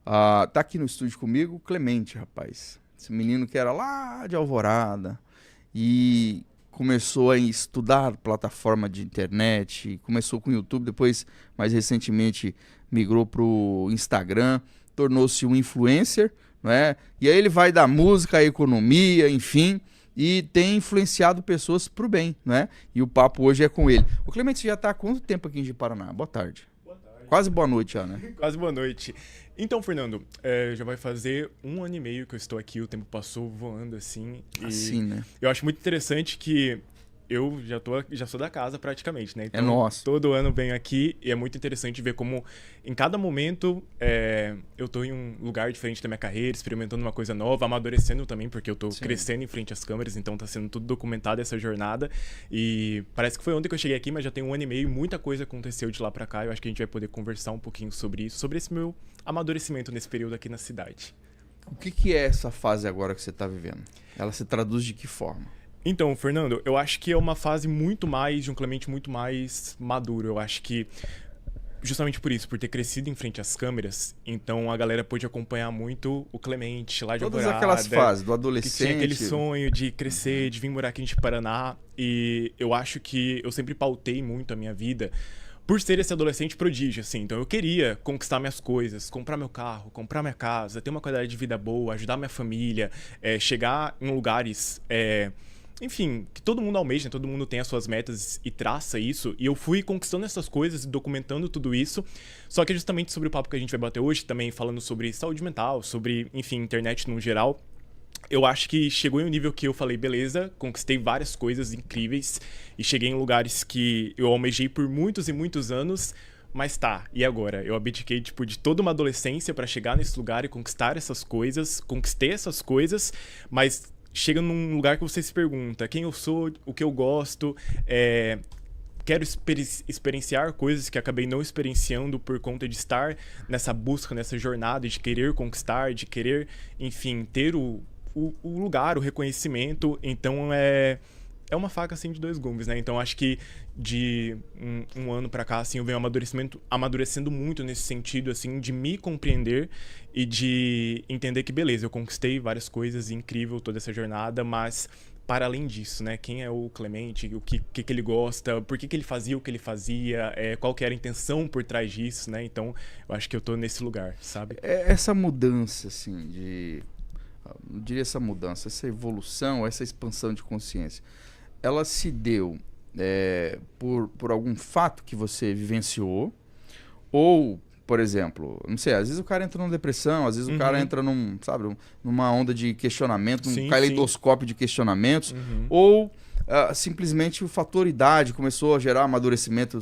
Tá aqui no estúdio comigo o Clemente, rapaz. Esse menino que era lá de Alvorada e começou a estudar plataforma de internet, começou com o YouTube, depois, mais recentemente, migrou pro Instagram, tornou-se um influencer, não é? E aí ele vai da música à economia, enfim, e tem influenciado pessoas pro bem, não é? E o papo hoje é com ele. O Clemente já tá há quanto tempo aqui em Ji-Paraná? Boa tarde. Boa tarde. Quase boa noite já, né? Quase boa noite. Então, Fernando, já vai fazer 1 ano e meio que eu estou aqui, o tempo passou voando assim. Assim, né? Eu acho muito interessante que eu já sou da casa praticamente, né? Então, É nosso. todo ano venho aqui e é muito interessante ver como em cada momento eu tô em um lugar diferente da minha carreira, experimentando uma coisa nova, amadurecendo também, porque eu tô crescendo em frente às câmeras, então tá sendo tudo documentado essa jornada. E parece que foi ontem que eu cheguei aqui, mas já tem 1 ano e meio, muita coisa aconteceu de lá pra cá. Eu acho que a gente vai poder conversar um pouquinho sobre isso, sobre esse meu amadurecimento nesse período aqui na cidade. O que é essa fase agora que você tá vivendo? Ela se traduz de que forma? Então, Fernando, eu acho que é uma fase muito mais, de um Clemente muito mais maduro. Eu acho que, justamente por isso, por ter crescido em frente às câmeras, então a galera pôde acompanhar muito o Clemente lá de Todas Alvorada. aquelas fases, do Que adolescente. tinha aquele sonho de crescer, de vir morar aqui em Ji-Paraná. E eu acho que eu sempre pautei muito a minha vida por ser esse adolescente prodígio, assim. Então eu queria conquistar minhas coisas, comprar meu carro, comprar minha casa, ter uma qualidade de vida boa, ajudar minha família, chegar em lugares... enfim, que todo mundo almeja, né? Todo mundo tem as suas metas e traça isso. E eu fui conquistando essas coisas e documentando tudo isso. Só que é justamente sobre o papo que a gente vai bater hoje, também falando sobre saúde mental, sobre, enfim, internet no geral. Eu acho que chegou em um nível que eu falei, beleza, conquistei várias coisas incríveis e cheguei em lugares que eu almejei por muitos e muitos anos. Mas tá, e agora? Eu abdiquei, tipo, de toda uma adolescência pra chegar nesse lugar e conquistar essas coisas. Conquistei essas coisas, mas... chega num lugar que você se pergunta quem eu sou, o que eu gosto, quero experienciar coisas que acabei não experienciando por conta de estar nessa busca, nessa jornada, de querer conquistar, de querer, enfim, ter o lugar, o reconhecimento. Então é uma faca, assim, de dois gumes, né? Então acho que de um ano pra cá, assim, eu venho amadurecendo muito nesse sentido, assim, de me compreender e de entender que, beleza, eu conquistei várias coisas, incrível toda essa jornada, mas para além disso, né? Quem é o Clemente, o que ele gosta, por que ele fazia o que ele fazia, qual que era a intenção por trás disso, né? Então, eu acho que eu tô nesse lugar, sabe? Essa mudança, assim, não diria essa mudança, essa evolução, essa expansão de consciência, ela se deu por algum fato que você vivenciou, ou, por exemplo, não sei, às vezes o cara entra numa depressão, às vezes o cara entra numa onda de questionamento, num caleidoscópio de questionamentos, ou simplesmente o fator idade começou a gerar amadurecimento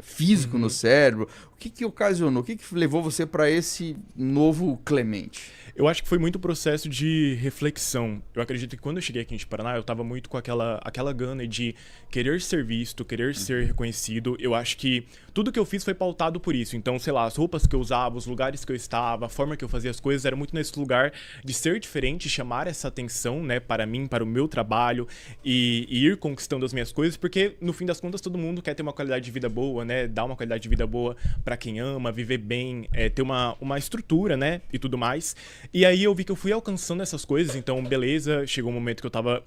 físico no cérebro. O que ocasionou? O que levou você para esse novo Clemente? Eu acho que foi muito processo de reflexão. Eu acredito que quando eu cheguei aqui em Ji-Paraná, eu tava muito com aquela gana de querer ser visto, querer ser reconhecido. Eu acho que tudo que eu fiz foi pautado por isso. Então, sei lá, as roupas que eu usava, os lugares que eu estava, a forma que eu fazia as coisas, era muito nesse lugar de ser diferente, chamar essa atenção, né, para mim, para o meu trabalho e ir conquistando as minhas coisas, porque no fim das contas todo mundo quer ter uma qualidade de vida boa, né, dar uma qualidade de vida boa para quem ama, viver bem, ter uma estrutura, né, e tudo mais. E aí eu vi que eu fui alcançando essas coisas, então beleza, chegou um momento que eu tava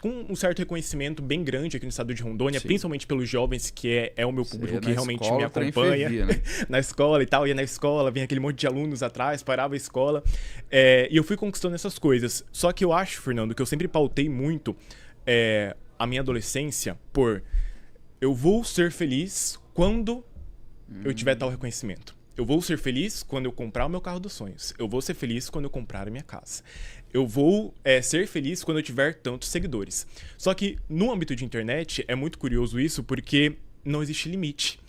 com um certo reconhecimento bem grande aqui no estado de Rondônia, principalmente pelos jovens, que é o meu público que realmente escola, me acompanha, fervia, né? na escola e tal, ia na escola, vinha aquele monte de alunos atrás, parava a escola, e eu fui conquistando essas coisas. Só que eu acho, Fernando, que eu sempre pautei muito a minha adolescência por eu vou ser feliz quando eu tiver tal reconhecimento. Eu vou ser feliz quando eu comprar o meu carro dos sonhos. Eu vou ser feliz quando eu comprar a minha casa. Eu vou ser feliz quando eu tiver tantos seguidores. Só que no âmbito de internet é muito curioso isso, porque não existe limite.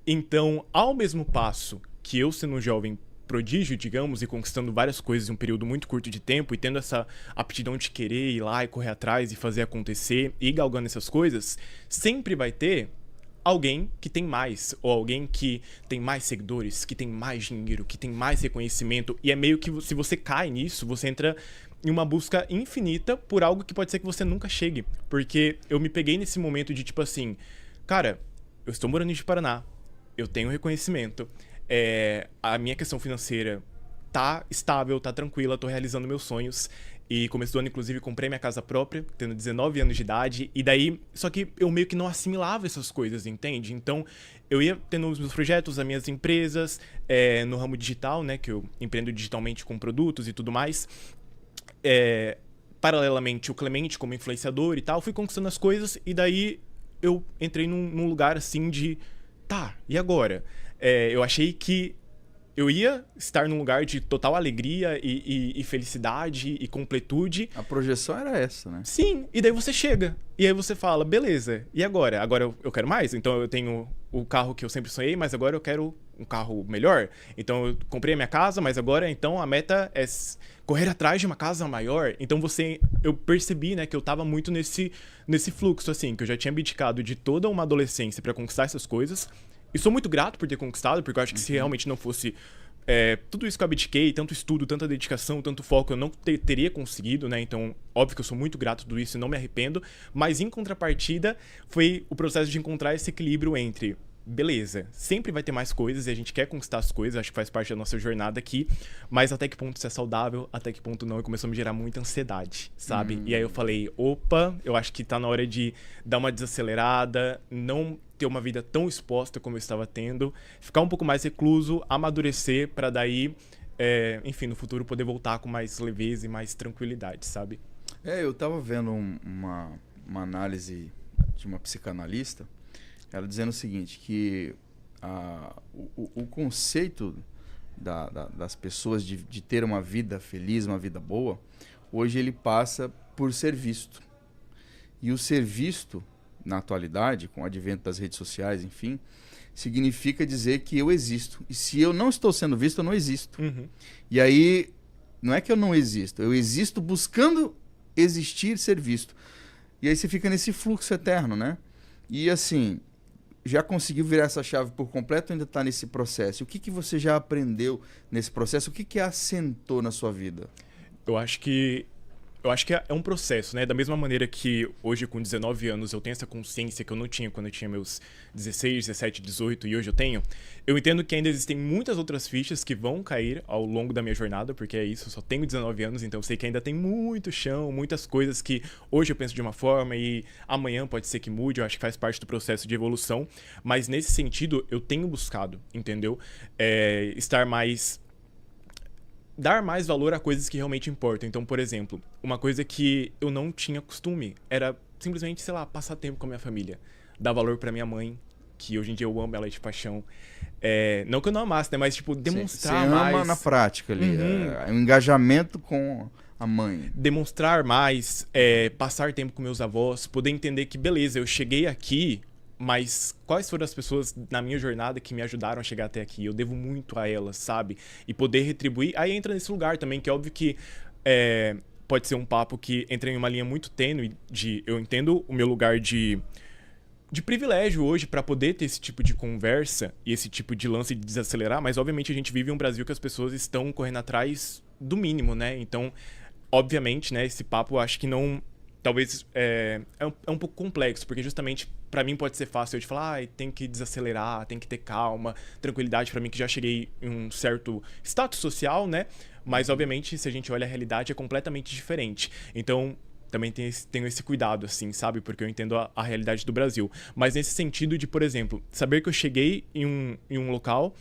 Então, ao mesmo passo que eu sendo um jovem prodígio, digamos, e conquistando várias coisas em um período muito curto de tempo e tendo essa aptidão de querer ir lá e correr atrás e fazer acontecer e galgando essas coisas, sempre vai ter alguém que tem mais, ou alguém que tem mais seguidores, que tem mais dinheiro, que tem mais reconhecimento, e é meio que se você cai nisso, você entra em uma busca infinita por algo que pode ser que você nunca chegue, porque eu me peguei nesse momento de tipo assim, cara, eu estou morando em Ji-Paraná, eu tenho reconhecimento, a minha questão financeira tá estável, tá tranquila, tô realizando meus sonhos. E começo do ano, inclusive, comprei minha casa própria, tendo 19 anos de idade. E daí, só que eu meio que não assimilava essas coisas, entende? Então, eu ia tendo os meus projetos, as minhas empresas, no ramo digital, né? Que eu empreendo digitalmente com produtos e tudo mais. Paralelamente, o Clemente como influenciador e tal, fui conquistando as coisas. E daí, eu entrei num lugar, assim, de... Tá, e agora? Eu achei que eu ia estar num lugar de total alegria e felicidade e completude. A projeção era essa, né? Sim, e daí você chega. E aí você fala, beleza, e agora? Agora eu quero mais? Então eu tenho o carro que eu sempre sonhei, mas agora eu quero um carro melhor. Então eu comprei a minha casa, mas agora então a meta é correr atrás de uma casa maior. Então eu percebi, né, que eu tava muito nesse fluxo, assim, que eu já tinha abdicado de toda uma adolescência pra conquistar essas coisas. E sou muito grato por ter conquistado, porque eu acho que se realmente não fosse tudo isso que eu abdiquei, tanto estudo, tanta dedicação, tanto foco, eu não teria conseguido, né? Então, óbvio que eu sou muito grato por tudo isso e não me arrependo. Mas, em contrapartida, foi o processo de encontrar esse equilíbrio entre... Beleza, sempre vai ter mais coisas e a gente quer conquistar as coisas, acho que faz parte da nossa jornada aqui, mas até que ponto isso é saudável, até que ponto não, e começou a me gerar muita ansiedade, sabe? E aí eu falei, opa, eu acho que tá na hora de dar uma desacelerada, não ter uma vida tão exposta como eu estava tendo, ficar um pouco mais recluso, amadurecer pra daí, enfim, no futuro poder voltar com mais leveza e mais tranquilidade, sabe? Eu tava vendo uma análise de uma psicanalista, ela dizendo o seguinte, que o conceito das pessoas de ter uma vida feliz, uma vida boa, hoje ele passa por ser visto. E o ser visto, na atualidade, com o advento das redes sociais, enfim, significa dizer que eu existo. E se eu não estou sendo visto, eu não existo. Uhum. E aí, não é que eu não existo, eu existo buscando existir, ser visto. E aí você fica nesse fluxo eterno, né? E assim... Já conseguiu virar essa chave por completo ou ainda está nesse processo? O que você já aprendeu nesse processo? O que assentou na sua vida? Eu acho que é um processo, né? Da mesma maneira que hoje, com 19 anos, eu tenho essa consciência que eu não tinha quando eu tinha meus 16, 17, 18 e hoje eu tenho. Eu entendo que ainda existem muitas outras fichas que vão cair ao longo da minha jornada, porque é isso, eu só tenho 19 anos, então eu sei que ainda tem muito chão, muitas coisas que hoje eu penso de uma forma e amanhã pode ser que mude, eu acho que faz parte do processo de evolução. Mas nesse sentido, eu tenho buscado, entendeu? Dar mais valor a coisas que realmente importam. Então, por exemplo, uma coisa que eu não tinha costume era simplesmente, sei lá, passar tempo com a minha família. Dar valor pra minha mãe, que hoje em dia eu amo ela de paixão. Não que eu não amasse, né? Mas, tipo, demonstrar mais... Você ama na prática ali. O engajamento com a mãe. Demonstrar mais, passar tempo com meus avós, poder entender que, beleza, eu cheguei aqui... Mas quais foram as pessoas na minha jornada que me ajudaram a chegar até aqui? Eu devo muito a elas, sabe? E poder retribuir. Aí entra nesse lugar também, que é óbvio que pode ser um papo que entra em uma linha muito tênue de... Eu entendo o meu lugar de privilégio hoje para poder ter esse tipo de conversa e esse tipo de lance de desacelerar, mas obviamente a gente vive em um Brasil que as pessoas estão correndo atrás do mínimo, né? Então, obviamente, né, esse papo eu acho que não... Talvez é um pouco complexo, porque justamente pra mim pode ser fácil eu de falar, tem que desacelerar, tem que ter calma, tranquilidade pra mim que já cheguei em um certo status social, né? Mas obviamente se a gente olha a realidade é completamente diferente. Então também tenho esse cuidado, assim, sabe? Porque eu entendo a realidade do Brasil. Mas nesse sentido de, por exemplo, saber que eu cheguei em um local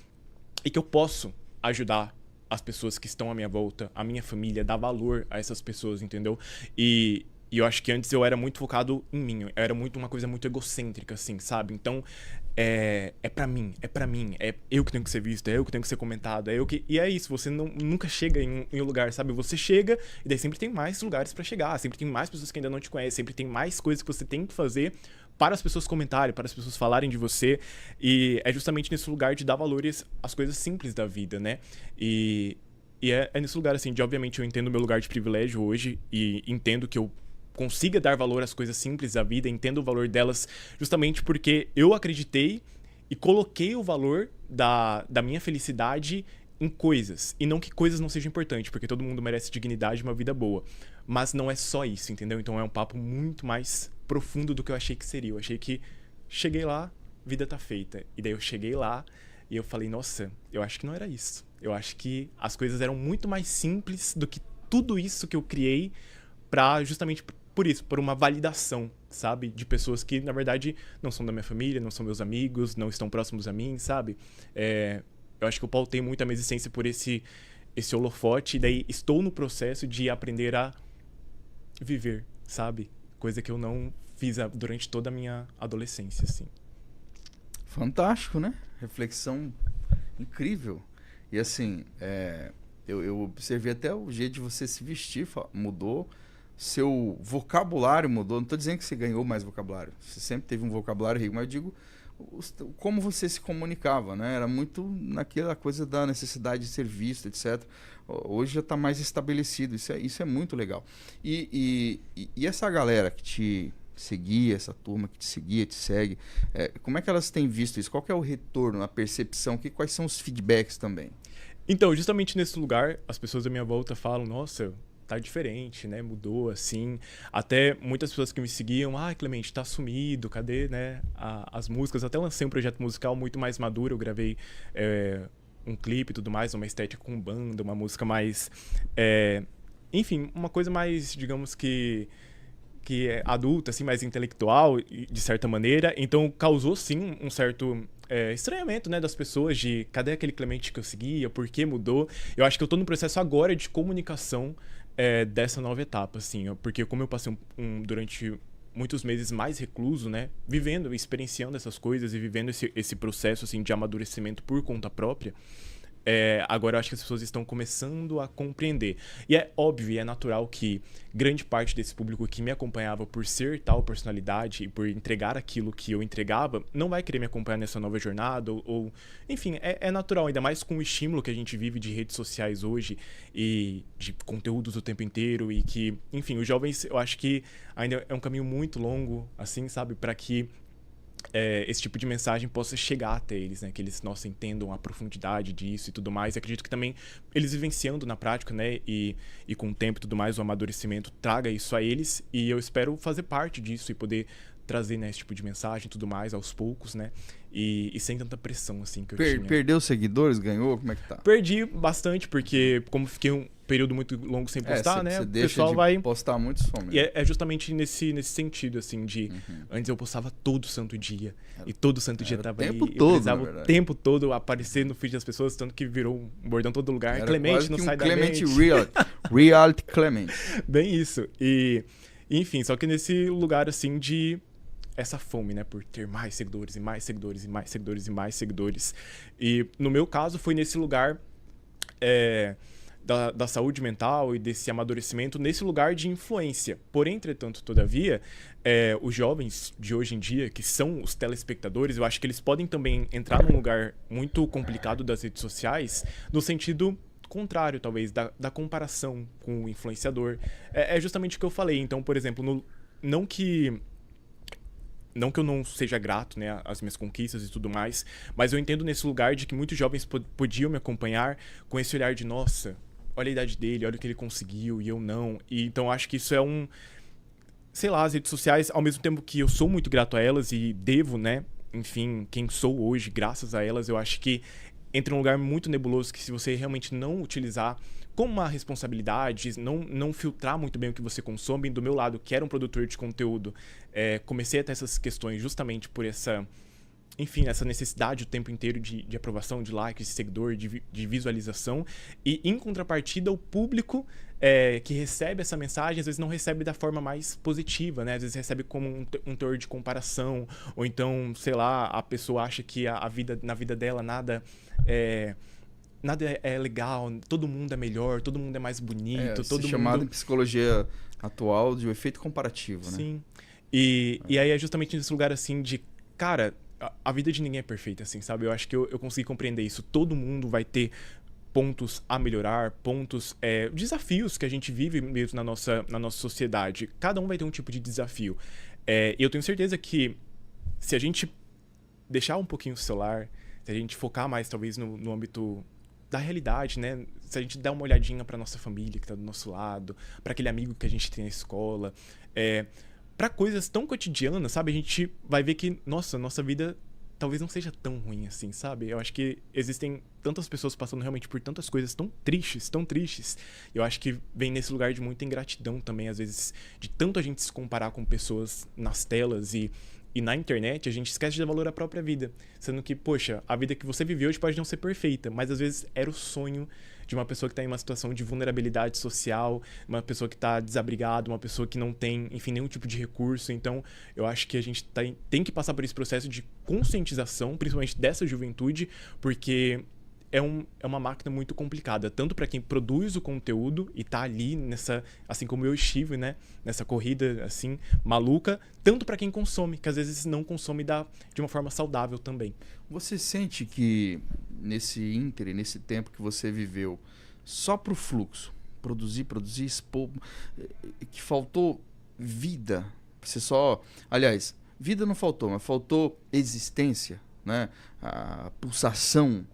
e que eu posso ajudar as pessoas que estão à minha volta, a minha família, dar valor a essas pessoas, entendeu? E eu acho que antes eu era muito focado em mim. Eu era uma coisa muito egocêntrica, assim, sabe? Então, é pra mim. É eu que tenho que ser visto, é eu que tenho que ser comentado, é eu que... E é isso, você nunca chega em um lugar, sabe? Você chega e daí sempre tem mais lugares pra chegar. Sempre tem mais pessoas que ainda não te conhecem. Sempre tem mais coisas que você tem que fazer para as pessoas comentarem, para as pessoas falarem de você. E é justamente nesse lugar de dar valores às coisas simples da vida, né? E é nesse lugar, assim, de obviamente eu entendo o meu lugar de privilégio hoje e entendo que eu consiga dar valor às coisas simples da vida, entendo o valor delas justamente porque eu acreditei e coloquei o valor da minha felicidade em coisas. E não que coisas não sejam importantes, porque todo mundo merece dignidade e uma vida boa. Mas não é só isso, entendeu? Então é um papo muito mais profundo do que eu achei que seria. Eu achei que cheguei lá, vida tá feita. E daí eu cheguei lá e eu falei, nossa, eu acho que não era isso. Eu acho que as coisas eram muito mais simples do que tudo isso que eu criei pra justamente por isso, por uma validação, sabe? De pessoas que, na verdade, não são da minha família, não são meus amigos, não estão próximos a mim, sabe? Eu acho que eu pautei muito a minha existência por esse holofote, e daí estou no processo de aprender a viver, sabe? Coisa que eu não fiz durante toda a minha adolescência, assim. Fantástico, né? Reflexão incrível. E assim, eu observei até o jeito de você se vestir, mudou. Seu vocabulário mudou. Não estou dizendo que você ganhou mais vocabulário. Você sempre teve um vocabulário rico, mas eu digo como você se comunicava, né? Era muito naquela coisa da necessidade de ser visto, etc. Hoje já está mais estabelecido. Isso é muito legal. E essa galera que te seguia, essa turma que te seguia, te segue, como é que elas têm visto isso? Qual que é o retorno, a percepção? Quais são os feedbacks também? Então, justamente nesse lugar, as pessoas à minha volta falam, nossa, tá diferente, né? Mudou, assim. Até muitas pessoas que me seguiam, Clemente, tá sumido, cadê, né? As músicas. Até lancei um projeto musical muito mais maduro, eu gravei um clipe e tudo mais, uma estética com banda, uma música mais... enfim, uma coisa mais, digamos que é adulta, assim, mais intelectual, de certa maneira. Então, causou, sim, um certo estranhamento, né, das pessoas de cadê aquele Clemente que eu seguia, por que mudou. Eu acho que eu tô no processo agora de comunicação dessa nova etapa, assim, porque como eu passei durante muitos meses mais recluso, né, vivendo, experienciando essas coisas e vivendo esse processo, assim, de amadurecimento por conta própria, agora eu acho que as pessoas estão começando a compreender. E é óbvio e é natural que grande parte desse público que me acompanhava por ser tal personalidade e por entregar aquilo que eu entregava, não vai querer me acompanhar nessa nova jornada ou enfim, é natural, ainda mais com o estímulo que a gente vive de redes sociais hoje e de conteúdos o tempo inteiro e que, enfim, os jovens, eu acho que ainda é um caminho muito longo, assim, sabe, para que esse tipo de mensagem possa chegar até eles, né? Que eles, nossa, entendam a profundidade disso e tudo mais. E acredito que também eles vivenciando na prática, né? E com o tempo e tudo mais, o amadurecimento traga isso a eles. E eu espero fazer parte disso e poder trazer, né, esse tipo de mensagem e tudo mais aos poucos, né? E sem tanta pressão, assim, que eu tinha. Perdeu seguidores? Ganhou? Como é que tá? Perdi bastante, porque como fiquei um período muito longo sem postar, né? Você O deixa pessoal de vai postar muito, some. E é justamente nesse sentido, assim, de... Antes eu postava todo santo dia. E todo santo dia tava aí. O tempo todo, precisava o tempo todo aparecer no feed das pessoas, tanto que virou um bordão todo lugar. Era Clemente, não sai da mente. Clemente Reality Clemente. Bem isso. E, enfim, só que nesse lugar, assim, de... essa fome, né? Por ter mais seguidores e mais seguidores e mais seguidores e mais seguidores. E no meu caso foi nesse lugar... Da saúde mental e desse amadurecimento nesse lugar de influência. Porém, entretanto, todavia, os jovens de hoje em dia, que são os telespectadores, eu acho que eles podem também entrar num lugar muito complicado das redes sociais, no sentido contrário, talvez, da comparação com o influenciador. É justamente o que eu falei. Então, por exemplo, não que eu não seja grato, né, às minhas conquistas e tudo mais, mas eu entendo nesse lugar de que muitos jovens podiam me acompanhar com esse olhar de, nossa, olha a idade dele, olha o que ele conseguiu e eu não. E então acho que isso é sei lá, as redes sociais, ao mesmo tempo que eu sou muito grato a elas e devo, né, enfim, quem sou hoje, graças a elas, eu acho que entra em um lugar muito nebuloso que se você realmente não utilizar como uma responsabilidade, não filtrar muito bem o que você consome. Do meu lado, que era um produtor de conteúdo, comecei a ter essas questões justamente por essa necessidade o tempo inteiro de aprovação, de likes, de seguidor, de visualização. E, em contrapartida, o público que recebe essa mensagem, às vezes não recebe da forma mais positiva, né? Às vezes recebe como um teor de comparação, ou então, sei lá, a pessoa acha que na vida dela nada é legal, todo mundo é melhor, todo mundo é mais bonito, todo mundo... chamado em psicologia atual de efeito comparativo, né? Sim. E aí é justamente nesse lugar, assim, de... Cara, a vida de ninguém é perfeita, assim, sabe? Eu acho que eu consegui compreender isso. Todo mundo vai ter pontos a melhorar, pontos... desafios que a gente vive mesmo na nossa sociedade. Cada um vai ter um tipo de desafio. E eu tenho certeza que se a gente deixar um pouquinho o celular, se a gente focar mais, talvez, no âmbito da realidade, né? Se a gente der uma olhadinha pra nossa família que tá do nosso lado, pra aquele amigo que a gente tem na escola, pra coisas tão cotidianas, sabe? A gente vai ver que, nossa vida talvez não seja tão ruim assim, sabe? Eu acho que existem tantas pessoas passando realmente por tantas coisas tão tristes, tão tristes. Eu acho que vem nesse lugar de muita ingratidão também, às vezes, de tanto a gente se comparar com pessoas nas telas e na internet, a gente esquece de dar valor à própria vida. Sendo que, poxa, a vida que você viveu hoje pode não ser perfeita, mas às vezes era o sonho de uma pessoa que está em uma situação de vulnerabilidade social, uma pessoa que está desabrigada, uma pessoa que não tem, enfim, nenhum tipo de recurso. Então, eu acho que a gente tem que passar por esse processo de conscientização, principalmente dessa juventude, porque é uma máquina muito complicada, tanto para quem produz o conteúdo e tá ali nessa, assim como eu estive, né, nessa corrida assim maluca, tanto para quem consome, que às vezes não consome de uma forma saudável também. Você sente que nesse tempo que você viveu, só pro fluxo, produzir, expor, que faltou vida? Você só, aliás, vida não faltou, mas faltou existência, né? A pulsação.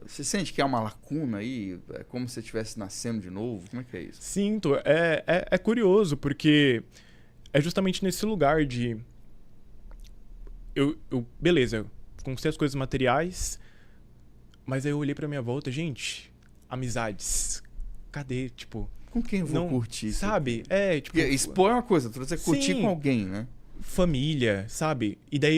Você sente que há uma lacuna aí? É como se você estivesse nascendo de novo? Como é que é isso? Sinto. É curioso, porque é justamente nesse lugar de... Beleza, eu conquistei as coisas materiais, mas aí eu olhei pra minha volta, gente, amizades, cadê? Tipo... Com quem eu vou curtir isso? Sabe? Tipo... Porque expor é uma coisa, você curtir com alguém, né? Família, sabe? E daí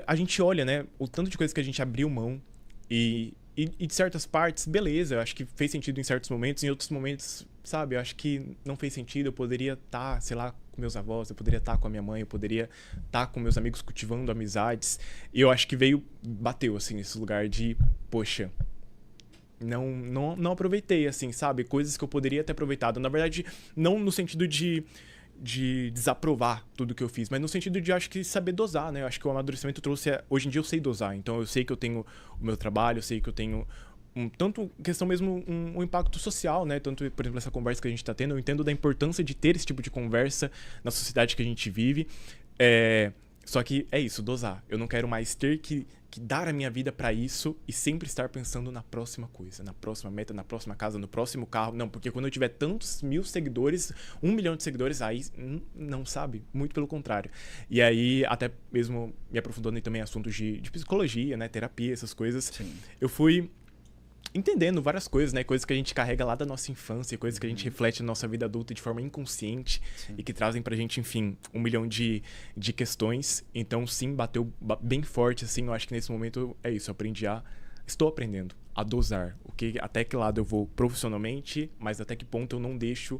a gente olha, né? O tanto de coisas que a gente abriu mão. E de certas partes, beleza, eu acho que fez sentido em certos momentos, em outros momentos, sabe, eu acho que não fez sentido, eu poderia estar, sei lá, com meus avós, eu poderia estar com a minha mãe, eu poderia estar com meus amigos cultivando amizades, e eu acho que bateu, assim, nesse lugar de, poxa, não aproveitei, assim, sabe, coisas que eu poderia ter aproveitado, na verdade, não no sentido de desaprovar tudo que eu fiz, mas no sentido de, acho que, saber dosar, né? Eu acho que o amadurecimento trouxe... Hoje em dia eu sei dosar, então eu sei que eu tenho o meu trabalho, eu sei que eu tenho tanto questão mesmo, um impacto social, né? Tanto, por exemplo, essa conversa que a gente tá tendo, eu entendo da importância de ter esse tipo de conversa na sociedade que a gente vive, só que é isso, dosar. Eu não quero mais ter que dar a minha vida pra isso e sempre estar pensando na próxima coisa, na próxima meta, na próxima casa, no próximo carro. Não, porque quando eu tiver tantos 1.000 seguidores, 1 milhão de seguidores, aí não, sabe? Muito pelo contrário. E aí, até mesmo me aprofundando em também assuntos de psicologia, né? Terapia, essas coisas. Sim. Eu fui entendendo várias coisas, né? Coisas que a gente carrega lá da nossa infância, coisas que a gente reflete na nossa vida adulta de forma inconsciente. Sim. E que trazem pra gente, enfim, 1 milhão de questões. Então, sim, bateu bem forte, assim. Eu acho que nesse momento é isso, estou aprendendo a dosar. Até que lado eu vou profissionalmente, mas até que ponto eu não deixo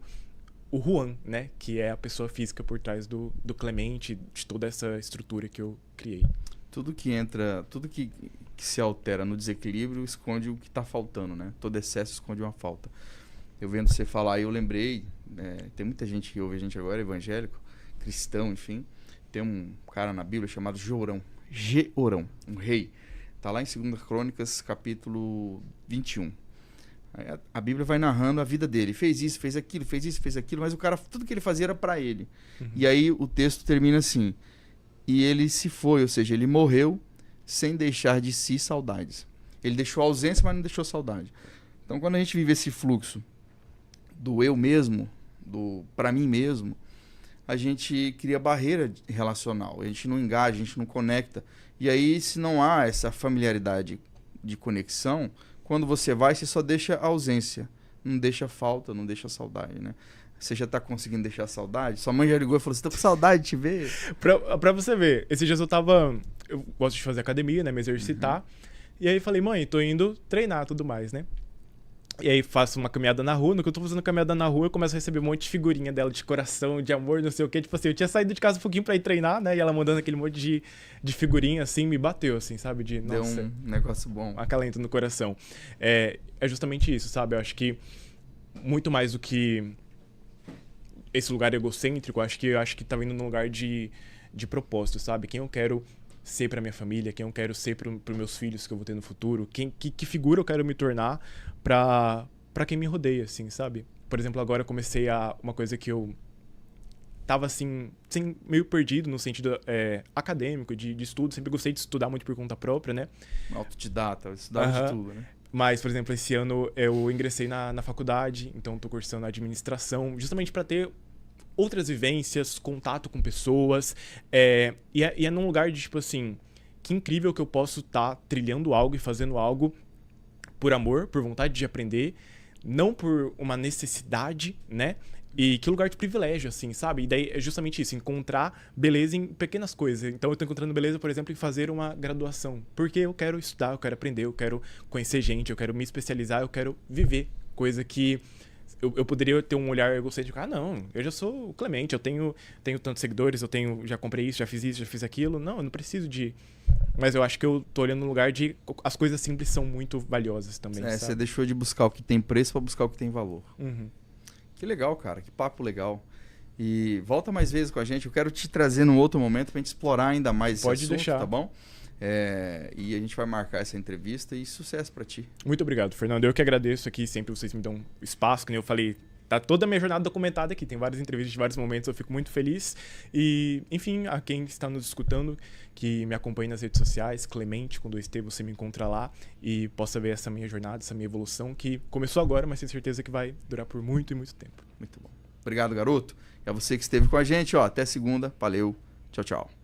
o Juan, né? Que é a pessoa física por trás do Clemente, de toda essa estrutura que eu criei. Tudo que se altera no desequilíbrio esconde o que está faltando, né? Todo excesso esconde uma falta. Eu vendo você falar aí, eu lembrei, tem muita gente que ouve a gente agora, evangélico, cristão, enfim. Tem um cara na Bíblia chamado Georão, um rei. Está lá em 2 Crônicas, capítulo 21. Aí a Bíblia vai narrando a vida dele. Fez isso, fez aquilo, mas o cara, tudo que ele fazia era para ele. Uhum. E aí o texto termina assim: e ele se foi, ou seja, ele morreu sem deixar de si saudades. Ele deixou ausência, mas não deixou saudade. Então, quando a gente vive esse fluxo do eu mesmo, do para mim mesmo, a gente cria barreira relacional. A gente não engaja, a gente não conecta. E aí, se não há essa familiaridade de conexão, quando você vai, você só deixa ausência. Não deixa falta, não deixa saudade, né? Você já tá conseguindo deixar saudade? Sua mãe já ligou e falou, você tá com saudade de te ver? Pra você ver, esses dias eu gosto de fazer academia, né, me exercitar, e aí falei, mãe, tô indo treinar e tudo mais, né? E aí faço uma caminhada na rua, no que eu tô fazendo caminhada na rua, eu começo a receber um monte de figurinha dela, de coração, de amor, não sei o quê, tipo assim, eu tinha saído de casa um pouquinho pra ir treinar, né, e ela mandando aquele monte de figurinha, assim, me bateu, assim, sabe, nossa... Deu um negócio bom. Acalento no coração. É justamente isso, sabe, eu acho que muito mais do que esse lugar egocêntrico, acho que tá vindo num lugar de propósito, sabe? Quem eu quero ser pra minha família, quem eu quero ser pros meus filhos que eu vou ter no futuro, que figura eu quero me tornar pra quem me rodeia, assim, sabe? Por exemplo, agora eu comecei uma coisa que eu tava, assim, meio perdido no sentido acadêmico, de estudo, sempre gostei de estudar muito por conta própria, né? Autodidata, estudava de tudo, né? Mas, por exemplo, esse ano eu ingressei na faculdade, então tô cursando administração, justamente para ter outras vivências, contato com pessoas, e é num lugar de, tipo assim, que incrível que eu posso estar trilhando algo e fazendo algo por amor, por vontade de aprender, não por uma necessidade, né? E que lugar de privilégio, assim, sabe? E daí é justamente isso, encontrar beleza em pequenas coisas. Então eu tô encontrando beleza, por exemplo, em fazer uma graduação. Porque eu quero estudar, eu quero aprender, eu quero conhecer gente, eu quero me especializar, eu quero viver. Coisa que eu poderia ter um olhar egocêntrico. Ah, não, eu já sou o Clemente, eu tenho tantos seguidores, já comprei isso, já fiz aquilo. Não, eu não preciso de... Mas eu acho que eu tô olhando no lugar de... As coisas simples são muito valiosas também, sabe? Você deixou de buscar o que tem preço pra buscar o que tem valor. Uhum. Que legal, cara. Que papo legal. E volta mais vezes com a gente. Eu quero te trazer num outro momento pra gente explorar ainda mais esse assunto, deixar. Tá bom? E a gente vai marcar essa entrevista e sucesso pra ti. Muito obrigado, Fernando. Eu que agradeço aqui. Sempre vocês me dão espaço, que nem eu falei. Tá toda a minha jornada documentada aqui. Tem várias entrevistas de vários momentos. Eu fico muito feliz. E, enfim, a quem está nos escutando, que me acompanhe nas redes sociais, Clemente, com 2T, você me encontra lá. E possa ver essa minha jornada, essa minha evolução, que começou agora, mas tenho certeza que vai durar por muito e muito tempo. Muito bom. Obrigado, garoto. E a você que esteve com a gente, até segunda. Valeu. Tchau, tchau.